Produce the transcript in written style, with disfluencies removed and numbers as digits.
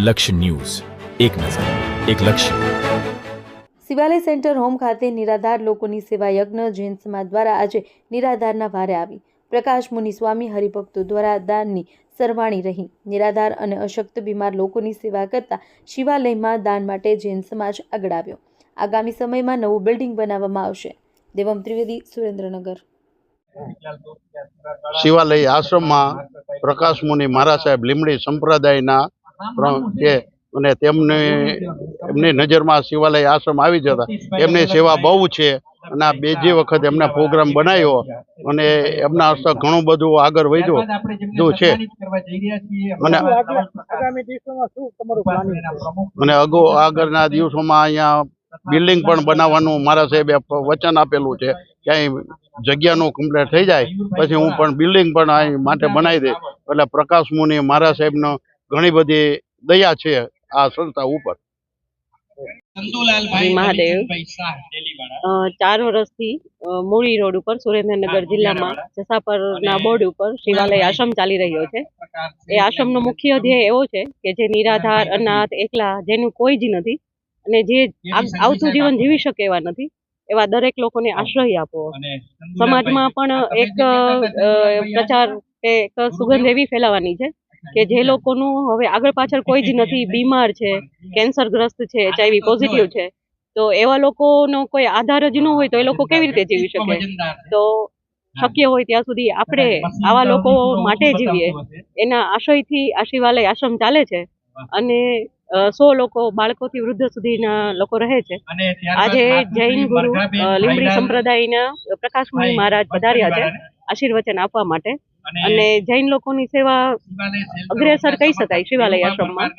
લક્ષ્ય ન્યૂઝ, એક નજર, એક લક્ષ્ય. શિવાલય સેન્ટર હોમ ખાતે નિરાધાર લોકોની સેવા યજ્ઞ જૈન સમાજ દ્વારા આજે નિરાધારના વારે આવી. પ્રકાશ મુનિ સ્વામી હરિભક્તો દ્વારા દાનની સરવાણી રહી. નિરાધાર અને અશક્ત બીમાર લોકોની સેવા કરતા શિવાલયમાં દાન માટે જૈન સમાજ આગળ આવ્યો. આગામી સમયમાં નવું બિલ્ડિંગ બનાવવામાં આવશે. દેવમ ત્રિવેદી, સુરેન્દ્રનગર. શિવાલય આશ્રમમાં પ્રકાશ મુનિ મહારાજ સાહેબ લીમડી સંપ્રદાયના છે અને એમની નજરમાં શિવાલય આશ્રમ આવી જતા એમની સેવા બહુ છે અને આ બીજી વખત એમને પ્રોગ્રામ બનાવ્યો અને એમના હસ્તક ઘણું બધું આગળ વધ્યું છે અને આગળના દિવસોમાં અહીંયા બિલ્ડિંગ પણ બનાવવાનું મારા સાહેબે વચન આપેલું છે. ક્યાંય જગ્યાનું કમ્પ્લીટ થઈ જાય પછી હું પણ બિલ્ડિંગ પણ અહીં માટે બનાવી દઈશ. એટલે પ્રકાશ મુનિ મહારાજ સાહેબનો ઘણી બધી દયા છે આ સંસ્થા ઉપર. મહાદેવ 4 વર્ષથી મૂળી રોડ ઉપર સુરેન્દ્રનગર જિલ્લામાં જસાપરના બોર્ડ ઉપર શિવાલય આશ્રમ ચાલી રહ્યો છે. એ આશ્રમનો મુખ્ય ધ્યેય એવો છે કે જે નિરાધાર, અનાથ, એકલા, જેનું કોઈ જ નથી અને જે આવતું જીવન જીવી શકે એવા નથી, એવા દરેક લોકોને આશ્રય આપવો. સમાજમાં પણ એક પ્રચાર કે એક સુગંધ એવી ફેલાવાની છે કે જે લોકોનું હવે આગળ પાછળ કોઈ જ નથી, બીમાર છે, કેન્સરગ્રસ્ત છે, HIV પોઝિટિવ છે, તો એવા લોકોનો કોઈ આધાર જ ન હોય તો એ લોકો કેવી રીતે જીવી શકે? તો શક્ય હોય ત્યાં સુધી આપણે આવા લોકો માટે જીવીએ એના આશયથી આ શિવાલય આશ્રમ ચાલે છે અને 100 લોકો, બાળકોથી વૃદ્ધ સુધીના લોકો રહે છે. આજે જૈન ગુરુ લીમડી સંપ્રદાયના પ્રકાશ મુનિ મહારાજ પધાર્યા છે આશીર્વચન આપવા માટે અને જૈન લોકોની સેવા અગ્રેસર કહી શકાય શિવાલય આશ્રમમાં.